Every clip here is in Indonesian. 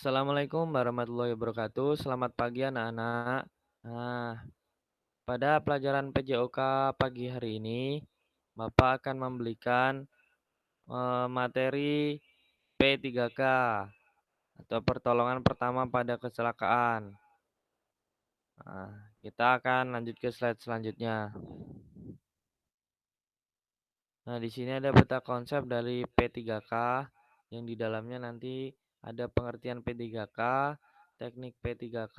Assalamualaikum warahmatullahi wabarakatuh. Selamat pagi anak-anak. Nah, pada pelajaran PJOK pagi hari ini, Bapak akan memberikan materi P3K atau pertolongan pertama pada kecelakaan. Nah, kita akan lanjut ke slide selanjutnya. Nah, di sini ada peta konsep dari P3K yang di dalamnya nanti ada pengertian P3K, teknik P3K,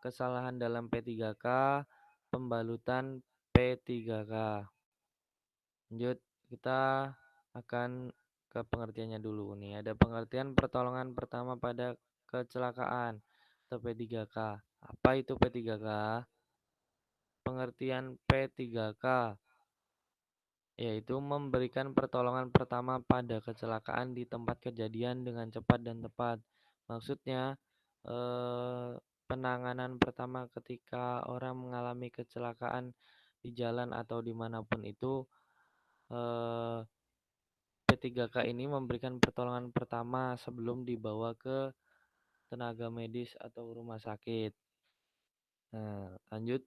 kesalahan dalam P3K, pembalutan P3K. Lanjut, kita akan ke pengertiannya dulu nih. Ada pengertian pertolongan pertama pada kecelakaan atau P3K. Apa itu P3K? Pengertian P3K yaitu memberikan pertolongan pertama pada kecelakaan di tempat kejadian dengan cepat dan tepat. Maksudnya, eh, penanganan pertama ketika orang mengalami kecelakaan di jalan atau dimanapun itu, P3K ini memberikan pertolongan pertama sebelum dibawa ke tenaga medis atau rumah sakit. Nah, lanjut.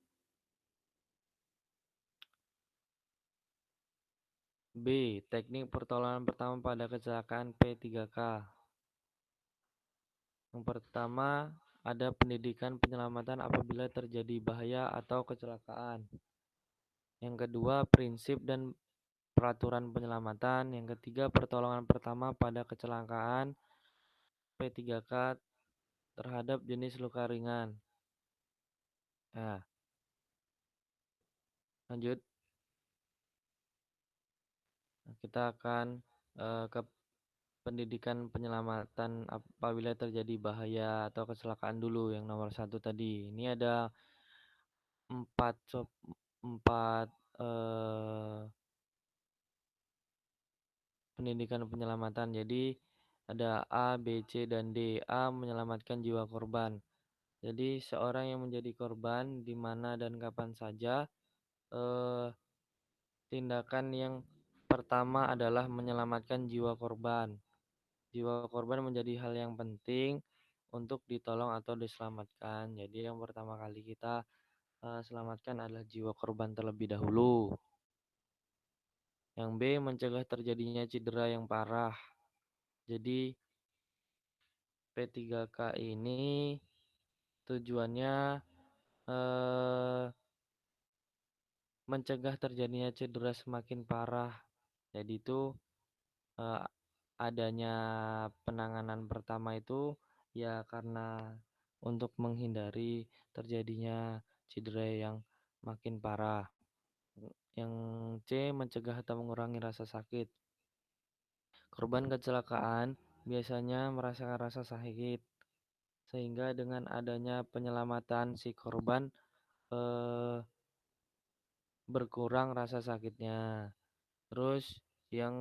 B. Teknik pertolongan pertama pada kecelakaan P3K. Yang pertama, ada pendidikan penyelamatan apabila terjadi bahaya atau kecelakaan. Yang kedua, prinsip dan peraturan penyelamatan. Yang ketiga, pertolongan pertama pada kecelakaan P3K terhadap jenis luka ringan. Nah, lanjut. Kita akan ke pendidikan penyelamatan apabila terjadi bahaya atau kecelakaan dulu. Yang nomor satu tadi. Ini ada empat empat pendidikan penyelamatan. Jadi ada A, B, C, dan D. A menyelamatkan jiwa korban. Jadi seorang yang menjadi korban di mana dan kapan saja, eh, tindakan yang pertama adalah menyelamatkan jiwa korban. Jiwa korban menjadi hal yang penting untuk ditolong atau diselamatkan. Jadi yang pertama kali kita selamatkan adalah jiwa korban terlebih dahulu. Yang B, mencegah terjadinya cedera yang parah. Jadi P3K ini tujuannya eh, mencegah terjadinya cedera semakin parah. Jadi itu eh, adanya penanganan pertama itu ya karena untuk menghindari terjadinya cedera yang makin parah. Yang C, mencegah atau mengurangi rasa sakit. Korban kecelakaan biasanya merasakan rasa sakit, sehingga dengan adanya penyelamatan si korban eh, berkurang rasa sakitnya. Terus yang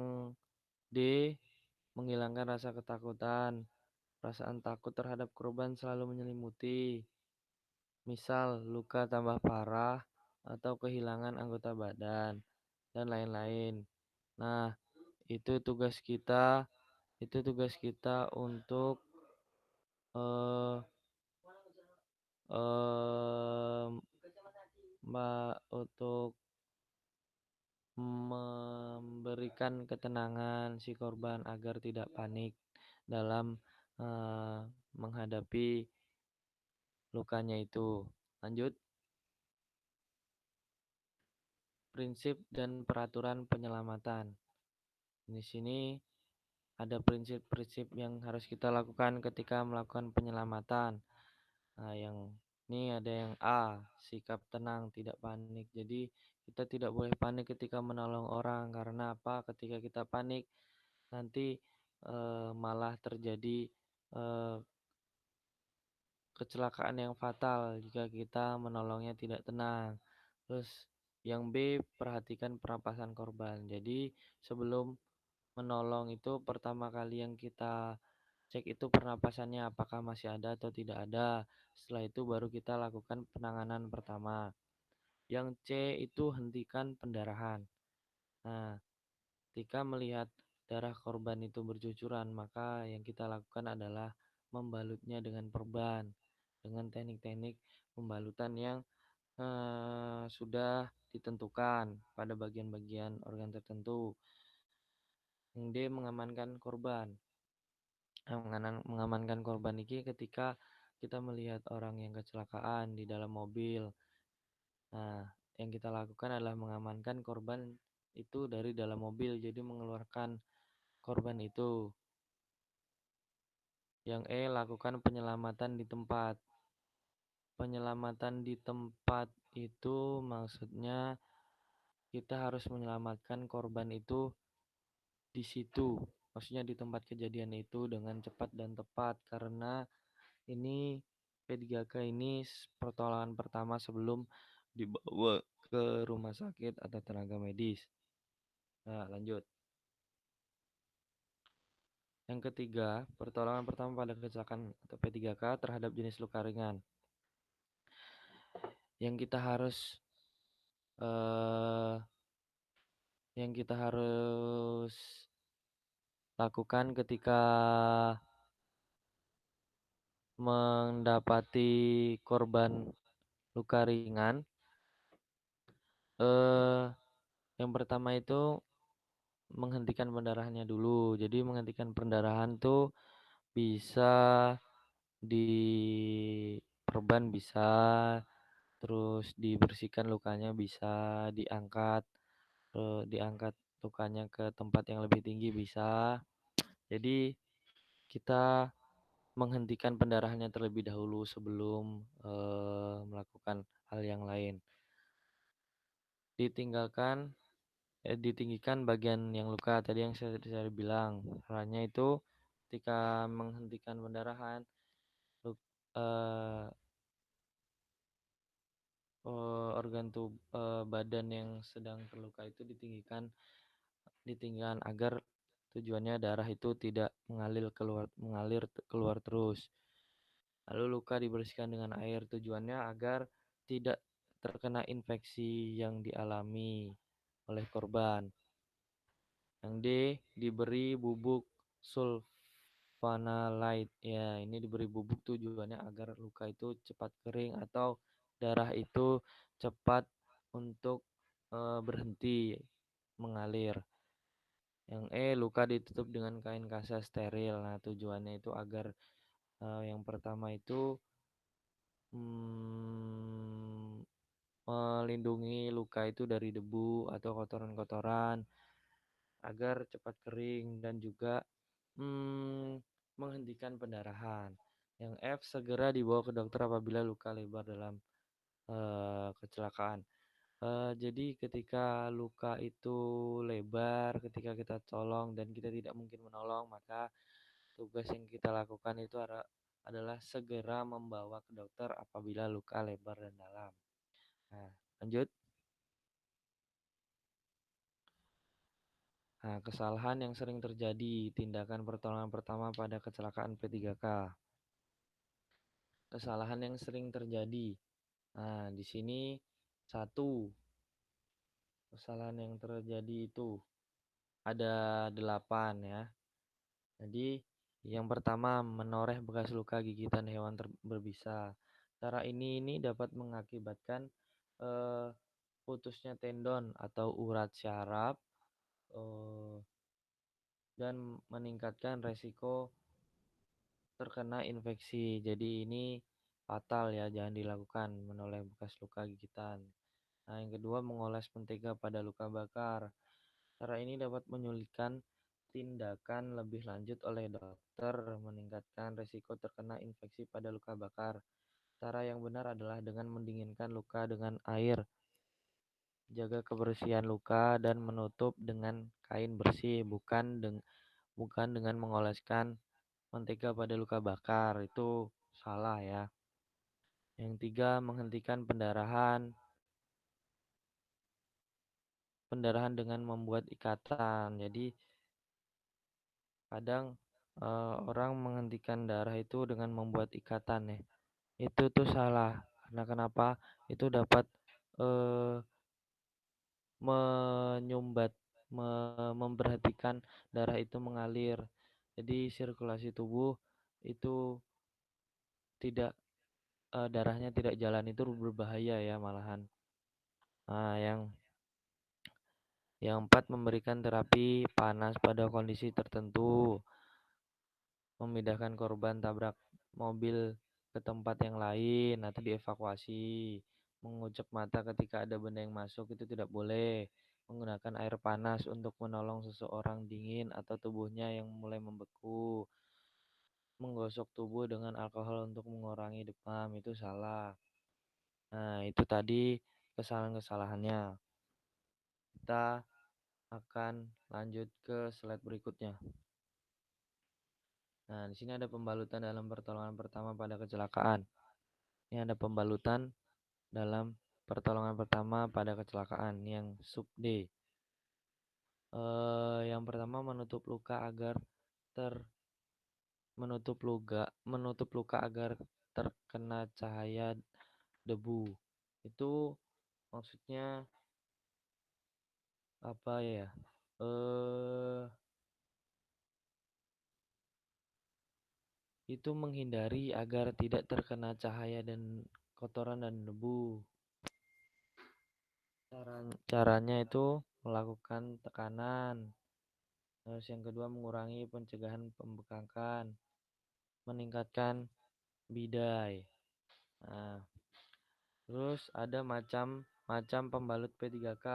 D, menghilangkan rasa ketakutan. Perasaan takut terhadap korban selalu menyelimuti. Misal luka tambah parah atau kehilangan anggota badan dan lain-lain. Nah, itu tugas kita, untuk eh em, untuk memberikan ketenangan si korban agar tidak panik dalam eh, menghadapi lukanya itu. Lanjut, prinsip dan peraturan penyelamatan. Di sini ada prinsip-prinsip yang harus kita lakukan ketika melakukan penyelamatan. Nah, yang ini ada yang A, sikap tenang, tidak panik. Jadi, kita tidak boleh panik ketika menolong orang karena apa? Ketika kita panik, nanti malah terjadi eh, kecelakaan yang fatal jika kita menolongnya tidak tenang. Terus yang B, perhatikan pernapasan korban. Jadi sebelum menolong itu pertama kali yang kita cek itu pernapasannya apakah masih ada atau tidak ada. Setelah itu baru kita lakukan penanganan pertama. Yang C itu hentikan pendarahan. Nah, ketika melihat darah korban itu bercucuran, maka yang kita lakukan adalah membalutnya dengan perban, dengan teknik-teknik pembalutan yang sudah ditentukan pada bagian-bagian organ tertentu. Yang D, mengamankan korban. Mengamankan korban ini ketika kita melihat orang yang kecelakaan di dalam mobil. Nah, yang kita lakukan adalah mengamankan korban itu dari dalam mobil, jadi mengeluarkan korban itu. Yang E, lakukan penyelamatan di tempat. Penyelamatan di tempat itu maksudnya kita harus menyelamatkan korban itu di situ. Maksudnya di tempat kejadian itu dengan cepat dan tepat karena ini P3K ini pertolongan pertama sebelum dibawa ke rumah sakit atau tenaga medis. Nah, lanjut. Yang ketiga, pertolongan pertama pada kecelakaan atau P3K terhadap jenis luka ringan. Yang kita harus eh, yang kita harus lakukan ketika mendapati korban luka ringan, eh, yang pertama itu menghentikan pendarahannya dulu. Jadi menghentikan pendarahan tuh bisa diperban bisa, terus dibersihkan lukanya bisa, diangkat, diangkat lukanya ke tempat yang lebih tinggi bisa. Jadi kita menghentikan pendarahannya terlebih dahulu sebelum melakukan hal yang lain. Ditinggikan bagian yang luka tadi yang saya bilang. Caranya itu ketika menghentikan pendarahan, eh, organ badan yang sedang terluka itu ditinggikan agar tujuannya darah itu tidak mengalir keluar terus. Lalu luka dibersihkan dengan air, tujuannya agar tidak terkena infeksi yang dialami oleh korban. Yang D, diberi bubuk sulfanalide. Ya, ini diberi bubuk tujuannya agar luka itu cepat kering atau darah itu cepat untuk berhenti mengalir. Yang E, luka ditutup dengan kain kasa steril. Nah, tujuannya itu agar yang pertama itu mm, melindungi luka itu dari debu atau kotoran-kotoran agar cepat kering dan juga menghentikan pendarahan. Yang F, segera dibawa ke dokter apabila luka lebar dalam kecelakaan. Jadi ketika luka itu lebar, ketika kita tolong dan kita tidak mungkin menolong, maka tugas yang kita lakukan itu adalah segera membawa ke dokter apabila luka lebar dan dalam. Nah, lanjut. Nah, kesalahan yang sering terjadi, tindakan pertolongan pertama pada kecelakaan P3K. Kesalahan yang sering terjadi. Nah, di sini satu kesalahan yang terjadi itu ada 8 ya. Jadi yang pertama menoreh bekas luka gigitan hewan berbisa. Cara ini dapat mengakibatkan eh, putusnya tendon atau urat syaraf eh, dan meningkatkan resiko terkena infeksi. Jadi ini fatal ya, jangan dilakukan menoleh bekas luka gigitan. Nah, yang kedua mengoles mentega pada luka bakar. Cara ini dapat menyulitkan tindakan lebih lanjut oleh dokter, meningkatkan risiko terkena infeksi pada luka bakar. Cara yang benar adalah dengan mendinginkan luka dengan air, jaga kebersihan luka dan menutup dengan kain bersih, bukan dengan mengoleskan mentega pada luka bakar. Itu salah ya. Yang tiga, menghentikan pendarahan dengan membuat ikatan. Jadi kadang orang menghentikan darah itu dengan membuat ikatan ya. Itu tuh salah. Karena kenapa? Itu dapat eh, menyumbat, memperhatikan darah itu mengalir. Jadi sirkulasi tubuh itu tidak darahnya tidak jalan itu berbahaya ya malahan. Nah, yang empat memberikan terapi panas pada kondisi tertentu, memindahkan korban tabrak mobil ke tempat yang lain atau dievakuasi, mengucek mata ketika ada benda yang masuk itu tidak boleh, menggunakan air panas untuk menolong seseorang dingin atau tubuhnya yang mulai membeku, menggosok tubuh dengan alkohol untuk mengurangi demam itu salah. Nah, itu tadi kesalahan-kesalahannya. Kita akan lanjut ke slide berikutnya. Nah, di sini ada pembalutan dalam pertolongan pertama pada kecelakaan. Ini ada pembalutan dalam pertolongan pertama pada kecelakaan yang sub D. Yang pertama ter menutup luka agar terkena cahaya debu. Itu maksudnya apa ya? Eh itu menghindari agar tidak terkena cahaya dan kotoran dan debu. Caranya itu melakukan tekanan. Terus yang kedua mengurangi pencegahan pembekakan, meningkatkan bidai. Nah, terus ada macam pembalut P3K.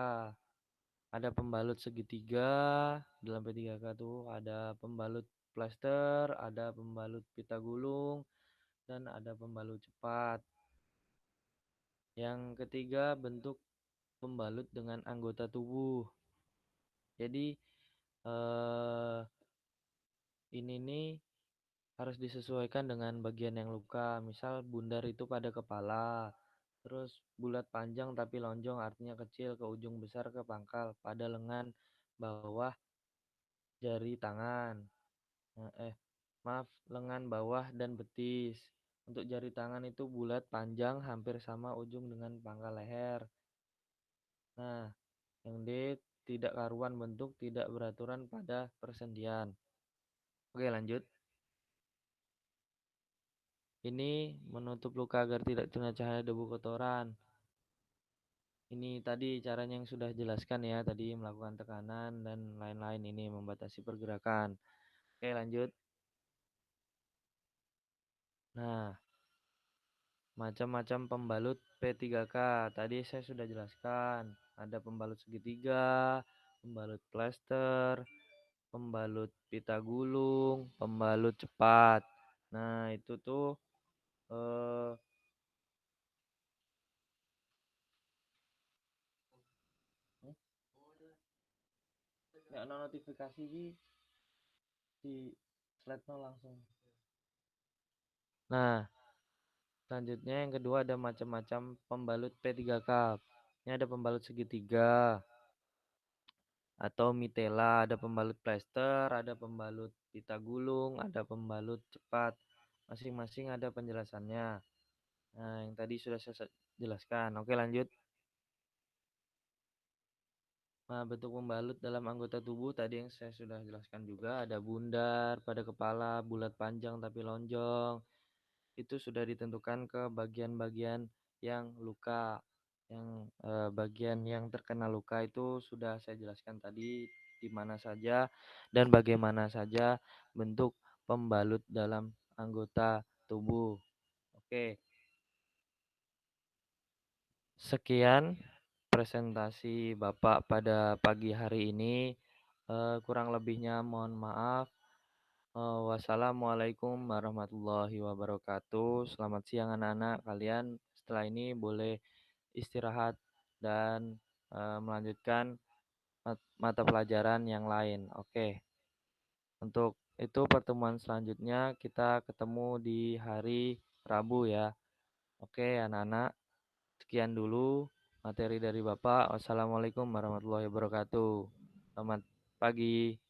Ada pembalut segitiga, dalam P3K tuh ada pembalut plester, ada pembalut pita gulung, dan ada pembalut cepat. Yang ketiga bentuk pembalut dengan anggota tubuh. Jadi eh, ini nih harus disesuaikan dengan bagian yang luka. Misal bundar itu pada kepala, terus bulat panjang tapi lonjong artinya kecil ke ujung besar ke pangkal pada lengan bawah jari tangan. Nah, maaf, lengan bawah dan betis. Untuk jari tangan itu bulat panjang hampir sama ujung dengan pangkal leher. Nah, yang D tidak karuan bentuk tidak beraturan pada persendian. Oke, lanjut. Ini menutup luka agar tidak terkena cahaya debu kotoran. Ini tadi caranya yang sudah jelaskan ya, tadi melakukan tekanan dan lain-lain ini membatasi pergerakan. Oke, lanjut. Nah, macam-macam pembalut P3K. Tadi saya sudah jelaskan. Ada pembalut segitiga, pembalut plester, pembalut pita gulung, pembalut cepat. Nah, itu tuh eh nggak ada notifikasi di slide langsung. Nah, selanjutnya yang kedua ada macam-macam pembalut P3K. Ini ada pembalut segitiga atau mitela, ada pembalut plester, ada pembalut pita gulung, ada pembalut cepat. Masing-masing ada penjelasannya. Nah, yang tadi sudah saya jelaskan. Oke, lanjut. Nah, bentuk pembalut dalam anggota tubuh tadi yang saya sudah jelaskan juga ada bundar pada kepala, bulat panjang tapi lonjong. Itu sudah ditentukan ke bagian-bagian yang luka. Yang bagian yang terkena luka itu sudah saya jelaskan tadi di mana saja dan bagaimana saja bentuk pembalut dalam anggota tubuh. Oke, sekian presentasi Bapak pada pagi hari ini. Kurang lebihnya mohon maaf. Wassalamualaikum warahmatullahi wabarakatuh. Selamat siang anak-anak. Kalian setelah ini boleh istirahat dan melanjutkan mata pelajaran yang lain. Oke. Untuk itu pertemuan selanjutnya kita ketemu di hari Rabu ya. Oke, anak-anak. Sekian dulu materi dari Bapak. Wassalamualaikum warahmatullahi wabarakatuh. Selamat pagi.